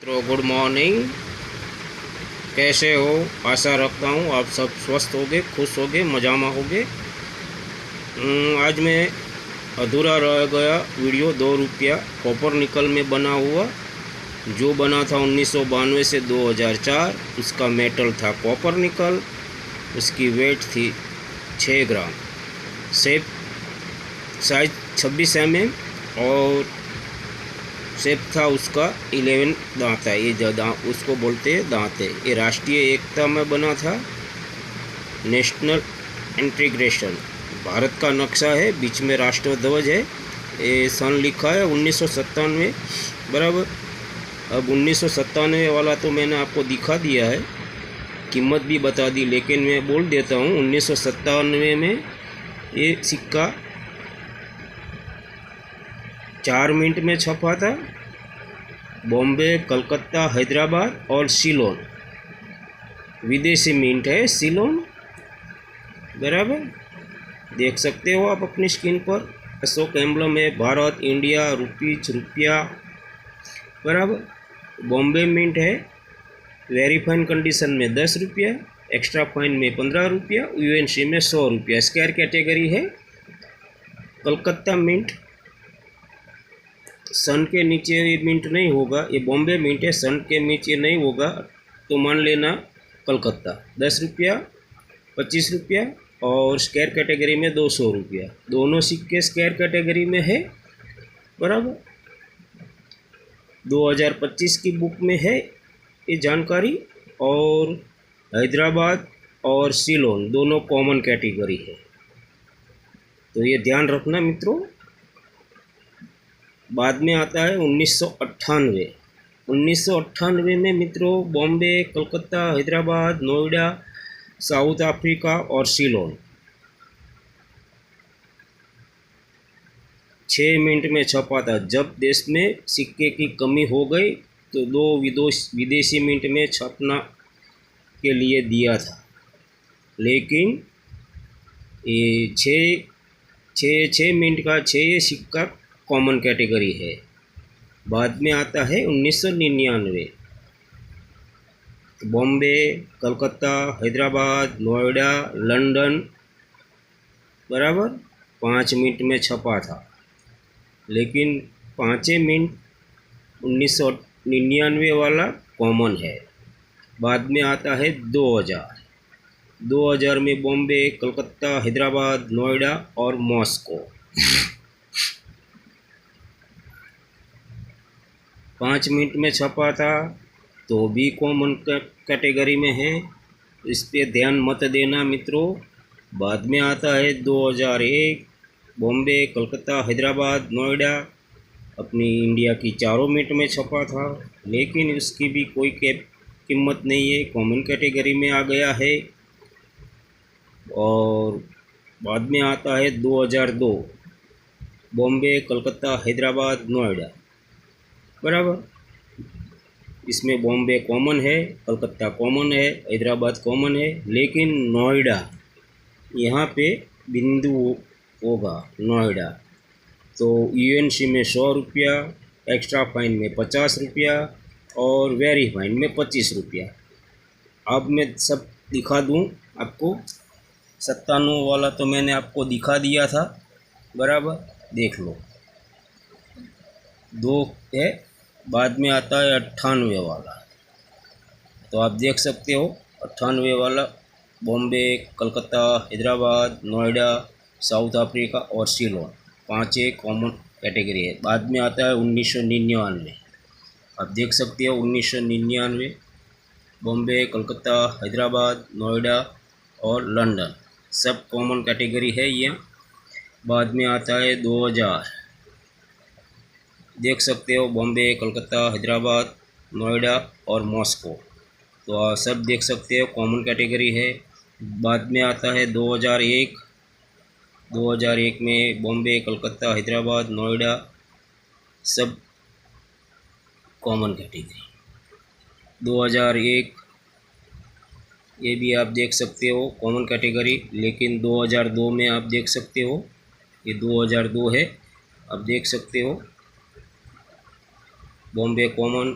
तो good morning. कैसे हो? आशा रखता हूँ आप सब स्वस्थ होगे, खुश होगे, मजा में होगे। आज मैं अधूरा रह गया वीडियो 2 रुपया कॉपर निकल में बना हुआ, जो बना था 1992 से 2004। उसका मेटल था कॉपर निकल, उसकी वेट थी 6 ग्राम, शेप साइज 26 mm और शेप था उसका 11 दांत है। ये उसको बोलते हैं दांत है। ये राष्ट्रीय एकता में बना था, नेशनल इंटीग्रेशन, भारत का नक्शा है, बीच में राष्ट्र ध्वज है। ये सन लिखा है 1997 बराबर। अब 1997 वाला तो मैंने आपको दिखा दिया है, कीमत भी बता दी, लेकिन मैं बोल देता हूँ 1997 में ये सिक्का 4 मिनट में छपा था। बॉम्बे, कलकत्ता, हैदराबाद और सीलोन, विदेशी मिंट है सीलोन बराबर। देख सकते हो आप अपनी स्क्रीन पर, अशोक एम्बलम है, भारत, इंडिया, रुपीज, रुपया बराबर। बॉम्बे मिंट है, वेरी फाइन कंडीशन में 10 रुपया, एक्स्ट्रा फाइन में 15 रुपया, यूएनसी में 100 रुपया। स्क्वायर कैटेगरी है। कलकत्ता मिंट सन के नीचे ये मिंट नहीं होगा, ये बॉम्बे मिंट है, सन के नीचे नहीं होगा तो मान लेना कलकत्ता। 10 रुपया, 25 रुपया और स्क्वायर कैटेगरी में 200 रुपया। दोनों सिक्के स्क्वायर कैटेगरी में है बराबर। 2025 की बुक में है ये जानकारी। और हैदराबाद और सीलोन दोनों कॉमन कैटेगरी है, तो ये ध्यान रखना मित्रों। बाद में आता है 1998। 1998 में मित्रों बॉम्बे, कलकत्ता, हैदराबाद, नोएडा, साउथ अफ्रीका और सीलोन 6 मिनट में छपा था। जब देश में सिक्के की कमी हो गई तो 2 विदेशी मिनट में छपना के लिए दिया था, लेकिन ये 6 मिनट का 6 सिक्का कॉमन कैटेगरी है। बाद में आता है 1999। बॉम्बे, कलकत्ता, हैदराबाद, नोएडा, लंदन बराबर 5 मिनट में छपा था, लेकिन 5 मिनट 1999 वाला कॉमन है। बाद में आता है 2000 में बॉम्बे, कलकत्ता, हैदराबाद, नोएडा और मॉस्को 5 मिनट में छपा था, तो भी कॉमन कैटेगरी में है। इस पे ध्यान मत देना मित्रों। बाद में आता है 2001। बॉम्बे, कलकत्ता, हैदराबाद, नोएडा अपनी इंडिया की 4 मिनट में छपा था, लेकिन उसकी भी कोई कीमत नहीं है, कॉमन कैटेगरी में आ गया है। और बाद में आता है 2002। बॉम्बे, कलकत्ता, हैदराबाद, नोएडा बराबर। इसमें बॉम्बे कॉमन है, कलकत्ता कॉमन है, हैदराबाद कॉमन है, लेकिन नोएडा यहाँ पे बिंदु होगा नोएडा। तो यूएनसी में 100 रुपया, एक्स्ट्रा फाइन में 50 रुपया और वेरी फाइन में 25 रुपया। अब मैं सब दिखा दूँ आपको। 97 वाला तो मैंने आपको दिखा दिया था बराबर, देख लो 2 है। बाद में आता है 98 वाला, तो आप देख सकते हो 98 वाला बॉम्बे, कलकत्ता, हैदराबाद, नोएडा, साउथ अफ्रीका और सीलोन 5 कॉमन कैटेगरी है। बाद में आता है 1999। आप देख सकते हो 1999 बॉम्बे, कलकत्ता, हैदराबाद, नोएडा और लंदन सब कॉमन कैटेगरी है यहाँ। बाद में आता है 2000। देख सकते हो बॉम्बे, कलकत्ता, हैदराबाद, नोएडा और मॉस्को, तो सब देख सकते हो कॉमन कैटेगरी है। बाद में आता है 2001। 2001 में बॉम्बे, कलकत्ता, हैदराबाद, नोएडा सब कॉमन कैटेगरी। 2001 ये भी आप देख सकते हो कॉमन कैटेगरी, लेकिन 2002 में आप देख सकते हो, ये 2002 है, आप देख सकते हो Bombay common,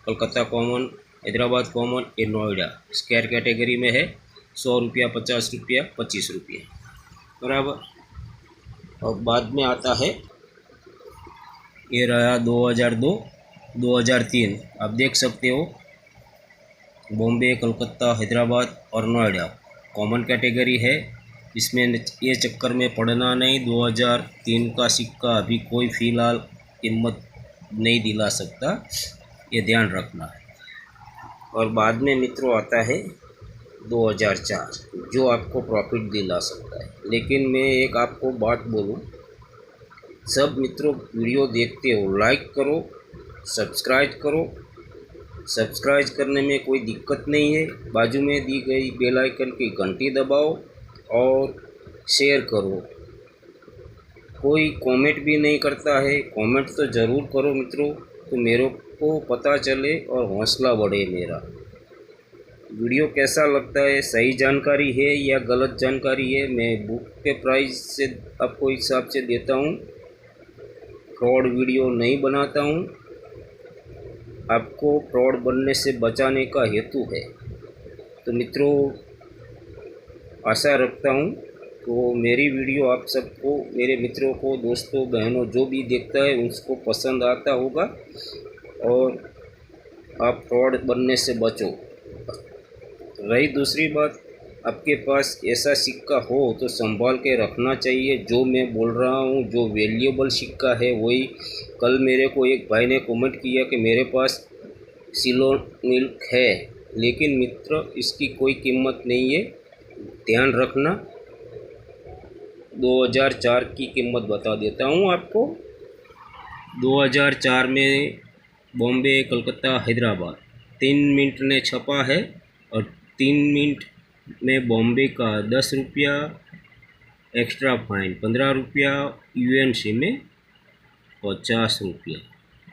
Calcutta common, Hyderabad common, ये नोएडा स्क्वायर कैटेगरी में है। 100 रुपया, 50 रुपया, 25 रुपया, बराबर। और बाद में आता है ये रहा 2002, 2003। आप देख सकते हो बॉम्बे, कलकत्ता, हैदराबाद और नोएडा कॉमन कैटेगरी है। इसमें ये चक्कर में पड़ना नहीं। 2003 का सिक्का अभी कोई फ़िलहाल कीमत नहीं दिला सकता, ये ध्यान रखना है। और बाद में मित्रों आता है 2004, जो आपको प्रॉफिट दिला सकता है। लेकिन मैं एक आपको बात बोलूँ, सब मित्रों वीडियो देखते हो लाइक करो, सब्सक्राइब करो। सब्सक्राइब करने में कोई दिक्कत नहीं है, बाजू में दी गई बेल आइकन की घंटी दबाओ और शेयर करो। कोई कमेंट भी नहीं करता है, कमेंट तो ज़रूर करो मित्रों, तो मेरे को पता चले और हौसला बढ़े मेरा। वीडियो कैसा लगता है, सही जानकारी है या गलत जानकारी है, मैं बुक के प्राइस से आपको हिसाब से देता हूँ। फ्रॉड वीडियो नहीं बनाता हूँ, आपको फ्रॉड बनने से बचाने का हेतु है। तो मित्रों आशा रखता हूँ तो मेरी वीडियो आप सबको, मेरे मित्रों को, दोस्तों, बहनों जो भी देखता है उसको पसंद आता होगा और आप फ्रॉड बनने से बचो। रही दूसरी बात, आपके पास ऐसा सिक्का हो तो संभाल के रखना चाहिए। जो मैं बोल रहा हूँ, जो वैल्यूएबल सिक्का है वही। कल मेरे को एक भाई ने कमेंट किया कि मेरे पास सिलोन मिल्क है, लेकिन मित्र इसकी कोई कीमत नहीं है, ध्यान रखना। 2004 की कीमत बता देता हूँ आपको। 2004 में बॉम्बे, कलकत्ता, हैदराबाद 3 मिनट ने छपा है और 3 मिनट में बॉम्बे का 10 रुपया, एक्स्ट्रा फाइन 15 रुपया, यूएनसी में 50 रुपया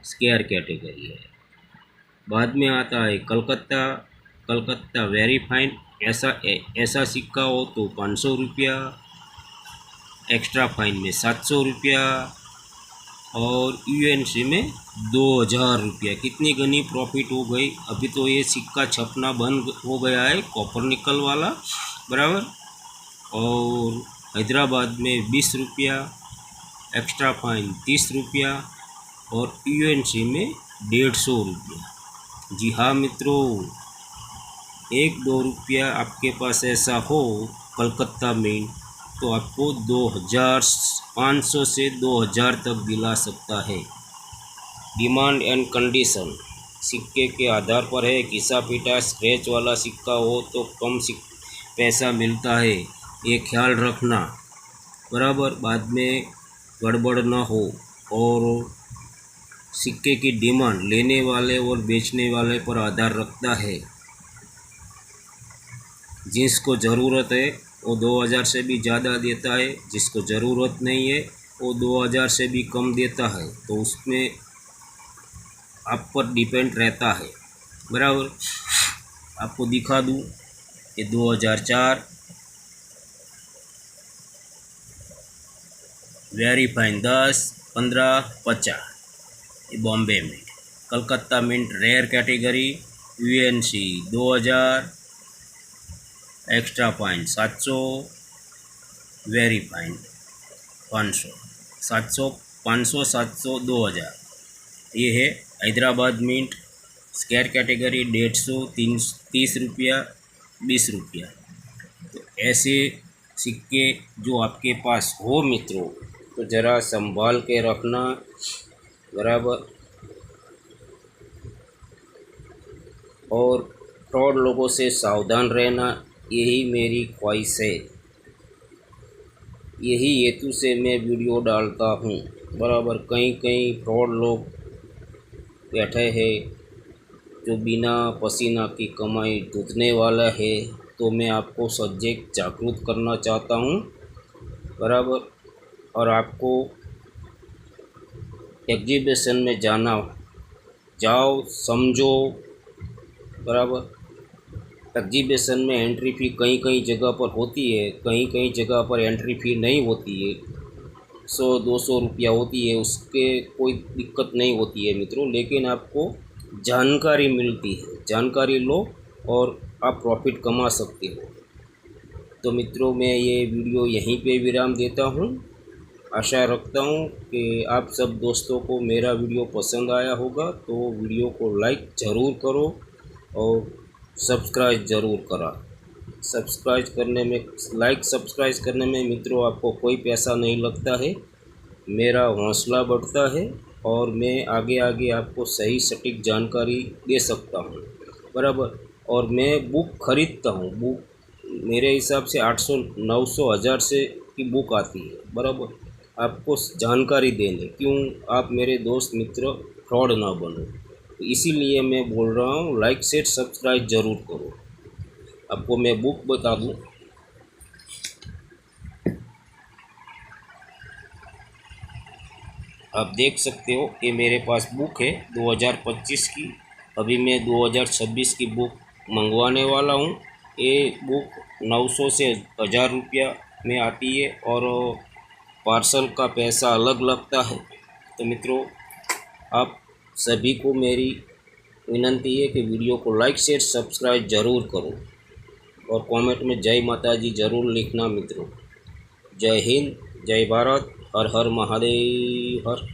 स्क्वायर कैटेगरी है। बाद में आता है कलकत्ता, कलकत्ता वेरी फाइन, ऐसा सिक्का हो तो 500 रुपया, एक्स्ट्रा फाइन में 700 रुपया और यूएनसी में 2000 रुपया। कितनी गनी प्रॉफिट हो गई। अभी तो ये सिक्का छपना बंद हो गया है, कॉपर निकल वाला, बराबर। और हैदराबाद में 20 रुपया, एक्स्ट्रा फाइन 30 रुपया और यूएनसी में 150 रुपया। जी हाँ मित्रों, 1-2 रुपया आपके पास ऐसा हो कलकत्ता में तो आपको 2500 से 2000 तक दिला सकता है। डिमांड एंड कंडीशन सिक्के के आधार पर है। घिसा पीटा स्क्रैच वाला सिक्का हो तो कम पैसा मिलता है, ये ख्याल रखना, बराबर। बाद में गड़बड़ ना हो। और सिक्के की डिमांड लेने वाले और बेचने वाले पर आधार रखता है। जिसको ज़रूरत है वो 2000 से भी ज़्यादा देता है, जिसको ज़रूरत नहीं है वो 2000 से भी कम देता है। तो उसमें आप पर डिपेंड रहता है, बराबर। आपको दिखा दूँ ये 2004 वेरी फाइन 10, 15, 50 ये Bombay mint. Calcutta mint rare category, UNC 2000, extra fine 700, very fine 500, 700, 500, 700, 2000। ये है हैदराबाद मिंट स्क्वायर कैटेगरी 150, 30 रुपया, 20 रुपया। तो ऐसे सिक्के जो आपके पास हो मित्रों तो ज़रा संभाल के रखना, बराबर। और फ्रॉड लोगों से सावधान रहना, यही मेरी ख्वाहिश है। यही हेतु से मैं वीडियो डालता हूँ, बराबर। कहीं कहीं फ्रॉड लोग बैठे हैं जो बिना पसीना की कमाई दूधने वाला है, तो मैं आपको सजग जागरूक करना चाहता हूँ, बराबर। और आपको एग्जीबिशन में जाओ, समझो, बराबर। एग्जीबिशन में एंट्री फ़ी कहीं कहीं जगह पर होती है, कहीं कहीं जगह पर एंट्री फ़ी नहीं होती है, 100-200 रुपया होती है, उसके कोई दिक्कत नहीं होती है मित्रों। लेकिन आपको जानकारी मिलती है। जानकारी लो और आप प्रॉफिट कमा सकते हो। तो मित्रों, मैं ये वीडियो यहीं पे विराम देता हूँ। आशा रखता हूँ कि आप सब दोस्तों को मेरा वीडियो पसंद आया होगा, तो वीडियो को लाइक ज़रूर करो और सब्सक्राइब ज़रूर करा। सब्सक्राइब करने में, लाइक सब्सक्राइब करने में मित्रों आपको कोई पैसा नहीं लगता है। मेरा हौसला बढ़ता है और मैं आगे आगे आपको सही सटीक जानकारी दे सकता हूँ, बराबर। और मैं बुक खरीदता हूँ। बुक मेरे हिसाब से 800, 900, 1000 से की बुक आती है, बराबर। आपको जानकारी देने, क्यों आप मेरे दोस्त मित्र फ्रॉड ना बनो, तो इसीलिए मैं बोल रहा हूँ लाइक शेयर सब्सक्राइब ज़रूर करो। आपको मैं बुक बता दूँ, आप देख सकते हो कि मेरे पास बुक है 2025 की। अभी मैं 2026 की बुक मंगवाने वाला हूँ। ये बुक 900 से 1000 रुपया में आती है और पार्सल का पैसा अलग लगता है। तो मित्रों, आप सभी को मेरी विनंती है कि वीडियो को लाइक शेयर सब्सक्राइब ज़रूर करो और कमेंट में जय माता जी ज़रूर लिखना मित्रों। जय हिंद, जय भारत, हर हर महादेव, हर।